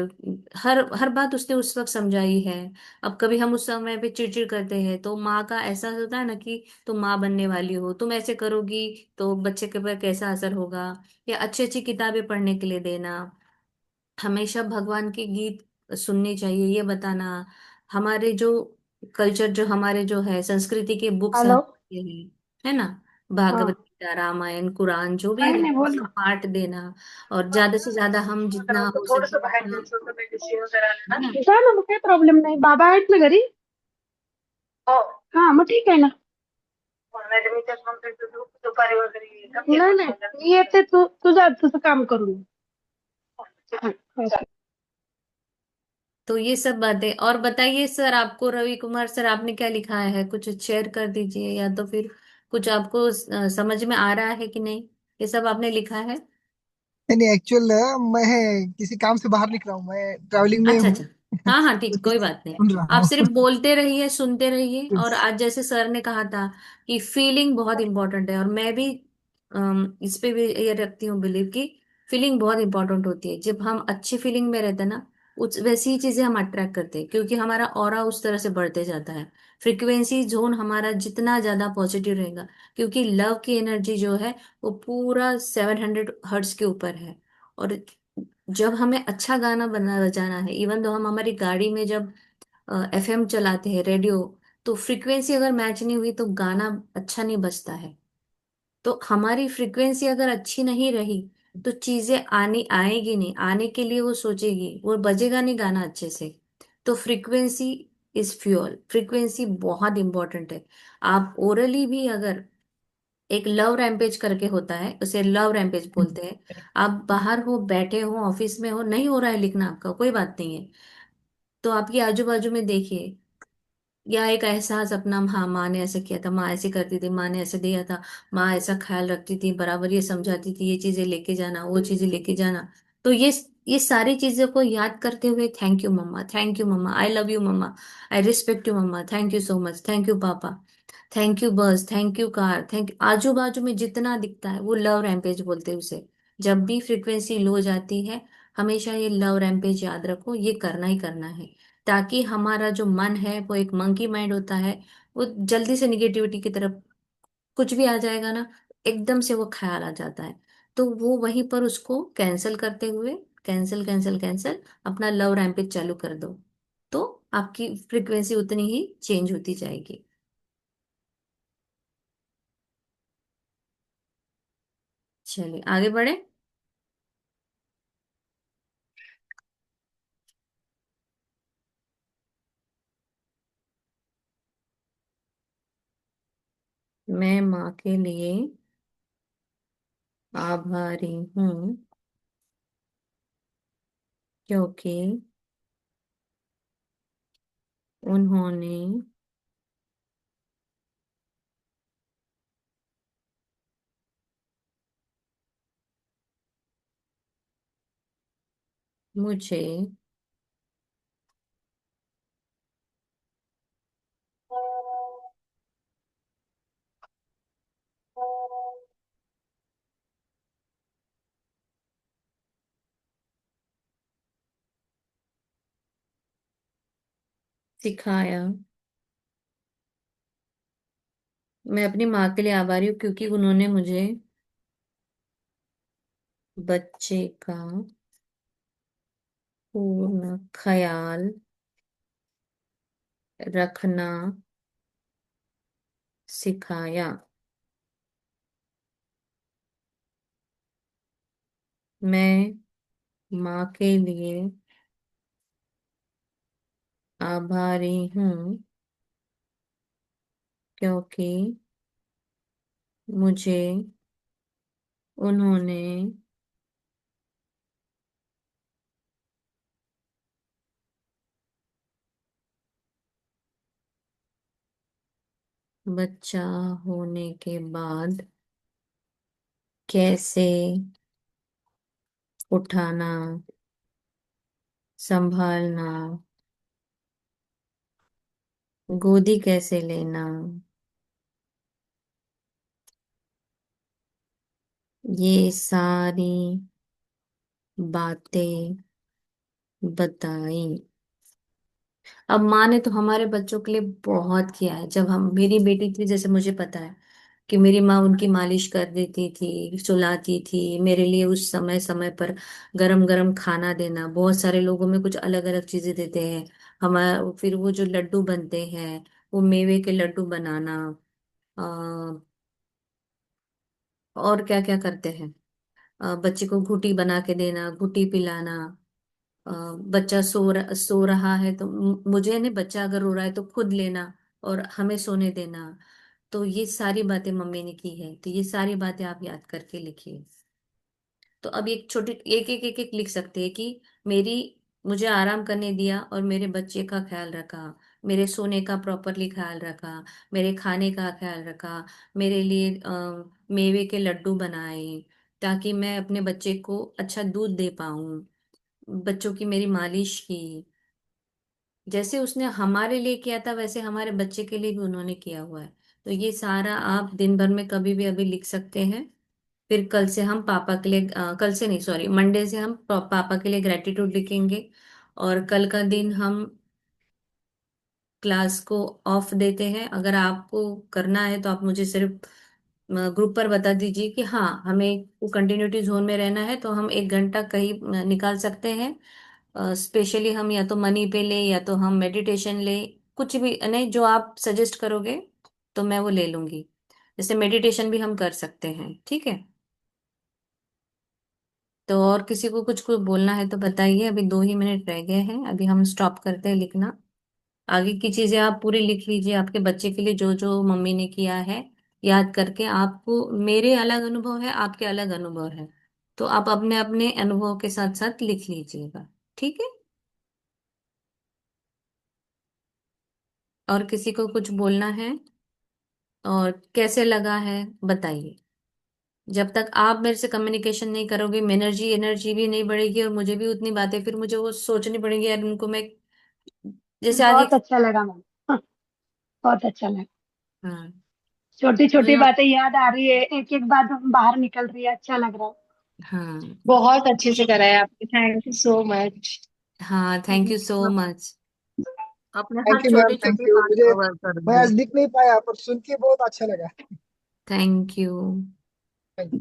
S1: हर हर बात उसने उस वक्त समझाई है। अब कभी हम उस समय पे चिड़चिड़ करते हैं तो माँ का ऐसा होता है ना कि तुम माँ बनने वाली हो, तुम ऐसे करोगी तो बच्चे के पर कैसा असर होगा, या अच्छी अच्छी किताबें पढ़ने के लिए देना, हमेशा भगवान के गीत सुनने चाहिए ये बताना, हमारे जो कल्चर जो हमारे जो है संस्कृति के बुक्स
S4: हेलो।
S1: हैं, है ना,
S4: हाँ।
S1: भागवत गीता रामायण कुरान जो भी
S4: नहीं
S1: है
S4: नहीं, बोल
S1: उसका
S4: ना।
S1: पाठ देना। और ज्यादा से ज्यादा हम जितना हो सके
S4: थोडस बाहेर
S1: उतना,
S4: जायचं होतं मेडिसिन करायला
S1: है ना।
S4: ना, जा ना, मग काही प्रॉब्लेम नाही, बाबा आहेत ना घरी. हो. हा, मग ठीक आहे ना. नाही तर मी तेच म्हणतोय, दुपारी वगैरे नाही नाही, मी येते, तू जा तुझं काम करून. हा, ओके.
S1: तो ये सब बातें। और बताइए सर, आपको रवि कुमार सर आपने क्या लिखा है, कुछ शेयर कर दीजिए, या तो फिर कुछ आपको समझ में आ रहा है कि नहीं, ये सब आपने लिखा है।
S5: नहीं नहीं, एक्चुअल मैं किसी काम से बाहर निकला हूँ, मैं ट्रैवलिंग में
S1: अच्छा
S5: हूँ।
S1: अच्छा। हाँ हाँ
S5: तो
S1: ठीक, कोई
S5: जस्ट
S1: बात नहीं।
S5: सुन रहा
S1: आप
S5: हूँ।
S1: सिर्फ बोलते रहिए, सुनते रहिए। और
S5: यस।
S1: आज जैसे सर ने कहा था कि फीलिंग बहुत इंपॉर्टेंट है, और मैं भी इस पे भी ये रखती हूँ बिलीव कि फीलिंग बहुत इंपॉर्टेंट होती है। जब हम अच्छी फीलिंग में रहते हैं ना, उस वैसी ही चीजें हम अट्रैक्ट करते हैं, क्योंकि हमारा ऑरा उस तरह से बढ़ते जाता है। फ्रिक्वेंसी जोन हमारा जितना ज्यादा पॉजिटिव रहेगा, क्योंकि लव की एनर्जी जो है वो पूरा 700 हर्ट्ज के ऊपर है। और जब हमें अच्छा गाना बना बजाना है, इवन तो हम हमारी गाड़ी में जब एफएम चलाते हैं रेडियो, तो फ्रीक्वेंसी अगर मैच नहीं हुई तो गाना अच्छा नहीं बजता है। तो हमारी फ्रीक्वेंसी अगर अच्छी नहीं रही तो चीजें आनी आएगी नहीं, आने के लिए वो सोचेगी, वो बजेगा नहीं गाना अच्छे से। तो फ्रीक्वेंसी इज फ्यूअल, फ्रीक्वेंसी बहुत इंपॉर्टेंट है। आप ओरली भी अगर, एक लव रैम्पेज करके होता है, उसे लव रैम्पेज बोलते हैं। आप बाहर हो, बैठे हो, ऑफिस में हो, नहीं हो रहा है लिखना आपका, कोई बात नहीं है, तो आपकी आजू बाजू में देखिए, या एक एहसास अपना, हाँ माँ ने ऐसे किया था, माँ ऐसे करती थी, माँ ने ऐसे दिया था, माँ ऐसा ख्याल रखती थी, बराबर ये समझाती थी, ये चीजें लेके जाना, वो चीजें लेके जाना। तो ये सारी चीजों को याद करते हुए, thank you mamma, thank you mamma, I love you mamma, I respect you mamma, thank you so much, thank you papa, thank you bus, thank you car, thank you, आजू बाजू में जितना दिखता है वो लव रैम्पेज बोलते हैं उसे। जब भी फ्रिक्वेंसी लो जाती है, हमेशा ये लव रैम्पेज याद रखो, ये करना ही करना है। ताकि हमारा जो मन है वो एक मंकी माइंड होता है, वो जल्दी से निगेटिविटी की तरफ, कुछ भी आ जाएगा ना, एकदम से वो ख्याल आ जाता है। तो वो वहीं पर उसको कैंसिल करते हुए, कैंसिल कैंसिल कैंसिल, अपना लव रैम्पेज चालू कर दो, तो आपकी फ्रिक्वेंसी उतनी ही चेंज होती जाएगी। चलिए आगे बढ़े। मैं माँ के लिए आभारी हूँ, क्योंकि उन्होंने मुझे सिखाया। मैं अपनी माँ के लिए आभारी हूँ, क्योंकि उन्होंने मुझे बच्चे का पूर्ण ख्याल रखना सिखाया। मैं माँ के लिए आभारी हूँ, क्योंकि मुझे उन्होंने बच्चा होने के बाद कैसे उठाना, संभालना, गोदी कैसे लेना, ये सारी बातें बताई। अब माँ ने तो हमारे बच्चों के लिए बहुत किया है। जब हम मेरी बेटी थी, जैसे मुझे पता है कि मेरी माँ उनकी मालिश कर देती थी, सुलाती थी, मेरे लिए उस समय समय पर गरम गरम खाना देना। बहुत सारे लोगों में कुछ अलग अलग चीजें देते हैं। हमारा फिर वो जो लड्डू बनते हैं, वो मेवे के लड्डू बनाना, और क्या क्या करते हैं, बच्चे को घुटी बना के देना, घुटी पिलाना। अ, बच्चा सो रहा है तो मुझे नहीं, बच्चा अगर रो रहा है तो खुद लेना और हमें सोने देना। तो ये सारी बातें मम्मी ने की है, तो ये सारी बातें आप याद करके लिखिए। तो अब एक छोटी एक एक एक एक लिख सकते हैं कि मेरी मुझे आराम करने दिया और मेरे बच्चे का ख्याल रखा, मेरे सोने का प्रॉपरली ख्याल रखा, मेरे खाने का ख्याल रखा, मेरे लिए मेवे के लड्डू बनाए ताकि मैं अपने बच्चे को अच्छा दूध दे पाऊं, बच्चों की मेरी मालिश की। जैसे उसने हमारे लिए किया था वैसे हमारे बच्चे के लिए भी उन्होंने किया हुआ है। तो ये सारा आप दिन भर में कभी भी अभी लिख सकते हैं। फिर कल से हम पापा के लिए कल से नहीं, सॉरी, मंडे से हम पापा के लिए ग्रेटिट्यूड लिखेंगे। और कल का दिन हम क्लास को ऑफ देते हैं। अगर आपको करना है तो आप मुझे सिर्फ ग्रुप पर बता दीजिए कि हाँ हमें वो कंटिन्यूटी जोन में रहना है, तो हम 1 घंटा कहीं निकाल सकते हैं। स्पेशली हम या तो मनी पे ले या तो हम मेडिटेशन ले, कुछ भी नहीं जो आप सजेस्ट करोगे तो मैं वो ले लूंगी। जैसे मेडिटेशन भी हम कर सकते हैं, ठीक है। तो और किसी को कुछ कुछ बोलना है तो बताइए, अभी 2 ही मिनट रह गए हैं, अभी हम स्टॉप करते हैं लिखना। आगे की चीजें आप पूरी लिख लीजिए, आपके बच्चे के लिए जो जो मम्मी ने किया है याद करके। आपको मेरे अलग अनुभव है, आपके अलग अनुभव है, तो आप अपने अपने अनुभव के साथ साथ लिख लीजिएगा, ठीक है। और किसी को कुछ बोलना है और कैसे लगा है बताइए। जब तक आप मेरे से कम्युनिकेशन नहीं करोगे, एनर्जी एनर्जी भी नहीं बढ़ेगी और मुझे भी उतनी बातें फिर मुझे वो सोचनी पड़ेगी यार, उनको मैं जैसे आज एक।
S4: बहुत अच्छा लगा मैम। हाँ, बहुत अच्छा लगा।
S1: हाँ।
S4: छोटी छोटी
S1: मैं
S4: बातें याद आ रही है, एक एक बात बाहर निकल रही है, अच्छा लग रहा
S1: हाँ।
S6: बहुत अच्छे से करा है आपने, थैंक यू सो मच।
S1: हाँ, थैंक यू सो मच। अपने
S5: थैंक
S1: हर
S5: यू मैम,
S1: छोटे
S5: थैंक
S1: छोटे
S5: यू।
S1: बात
S5: मुझे
S1: कवर कर
S5: मैं
S1: दे।
S5: आज लिख नहीं पाया पर सुन के बहुत अच्छा लगा।
S1: Thank you.
S5: Thank you.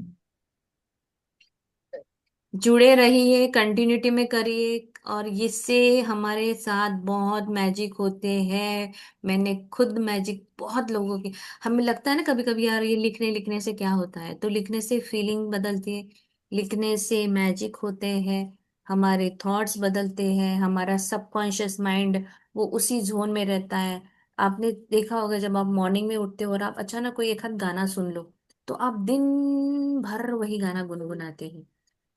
S1: जुड़े रहिए, कंटिन्यूटी में करिए, और इससे हमारे साथ बहुत मैजिक होते हैं। मैंने खुद मैजिक बहुत लोगों की, हमें लगता है ना कभी कभी यार ये लिखने लिखने से क्या होता है, तो लिखने से फीलिंग बदलती है, लिखने से मैजिक होते हैं, हमारे थॉट्स बदलते हैं, हमारा सबकॉन्शियस माइंड वो उसी जोन में रहता है। आपने देखा होगा जब आप मॉर्निंग में उठते हो और आप अचानक कोई एक आध गाना सुन लो, तो आप दिन भर वही गाना गुनगुनाते हैं।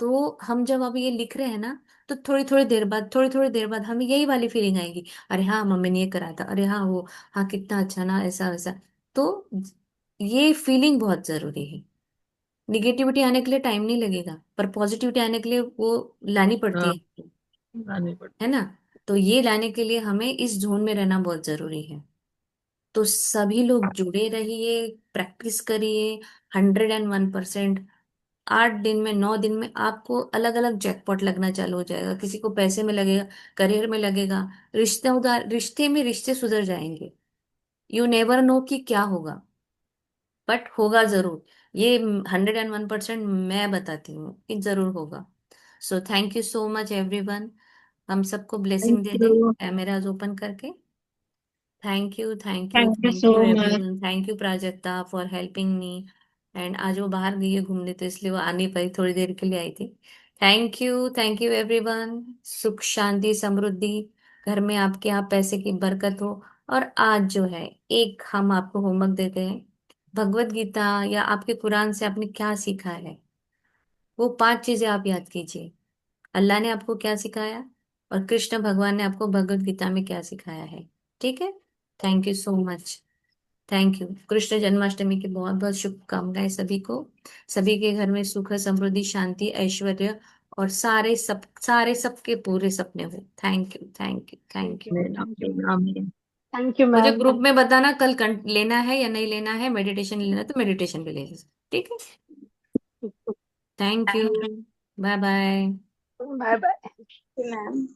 S1: तो हम जब अब ये लिख रहे हैं ना, तो थोड़ी थोड़ी देर बाद, थोड़ी थोड़ी देर बाद हमें यही वाली फीलिंग आएगी, अरे हाँ मम्मी ने ये करा था, अरे हाँ वो, हाँ कितना अच्छा ना, ऐसा वैसा। तो ये फीलिंग बहुत जरूरी है। निगेटिविटी आने के लिए टाइम नहीं लगेगा, पर पॉजिटिविटी आने के लिए वो लानी पड़ती
S6: हाँ,
S1: है
S6: आने पड़े।
S1: है ना। तो ये लाने के लिए हमें इस जोन में रहना बहुत जरूरी है। तो सभी लोग जुड़े रहिए, प्रैक्टिस करिए। 101%। 8 दिन में, 9 दिन में आपको अलग अलग जैकपॉट लगना चालू हो जाएगा। किसी को पैसे में लगेगा, करियर में लगेगा, रिश्ते में रिश्ते सुधर जाएंगे। यू नेवर नो कि क्या होगा, बट होगा जरूर। ये 101% मैं बताती हूँ कि जरूर होगा। So thank you so much everyone. हम सबको
S6: थैंक
S1: ब्लेसिंग दे दें
S6: यू।
S1: कैमराज ओपन करके। Thank you, thank you,
S6: thank you
S1: thank
S6: so
S1: you
S6: much.
S1: Everyone, thank you Prajakta for helping me. And आज वो बाहर गई है घूमने, तो इसलिए वो आ नहीं पाई, थोड़ी देर के लिए आई थी। Thank you everyone. सुख शांति समृद्धि घर में आपके, यहाँ पैसे की बरकत हो। और आज जो है, एक हम आपको होमवर्क देते हैं। भगवत गीता या आपके कुरान से आपने क्या सीखा है, वो 5 चीजें आप याद कीजिए। अल्लाह ने आपको क्या सिखाया और कृष्ण भगवान ने आपको भगवत गीता में क्या सिखाया है, ठीक है। Thank you so much. Thank you. Krishna Janmashtami की बहुत बहुत शुभकामनाएं सभी को। सभी के घर में सुख समृद्धि शांति ऐश्वर्य और सारे सबके पूरे सपने हो। Thank you, thank you, thank you.
S4: Thank you.
S6: आमीन।
S4: थैंक यू
S1: मुझे
S4: मैम।
S1: ग्रुप में बताना कल लेना है या नहीं लेना है, मेडिटेशन लेना है तो मेडिटेशन भी ले लीजिए, ठीक है। Thank you. Bye bye.
S4: Bye bye.
S6: Ma'am.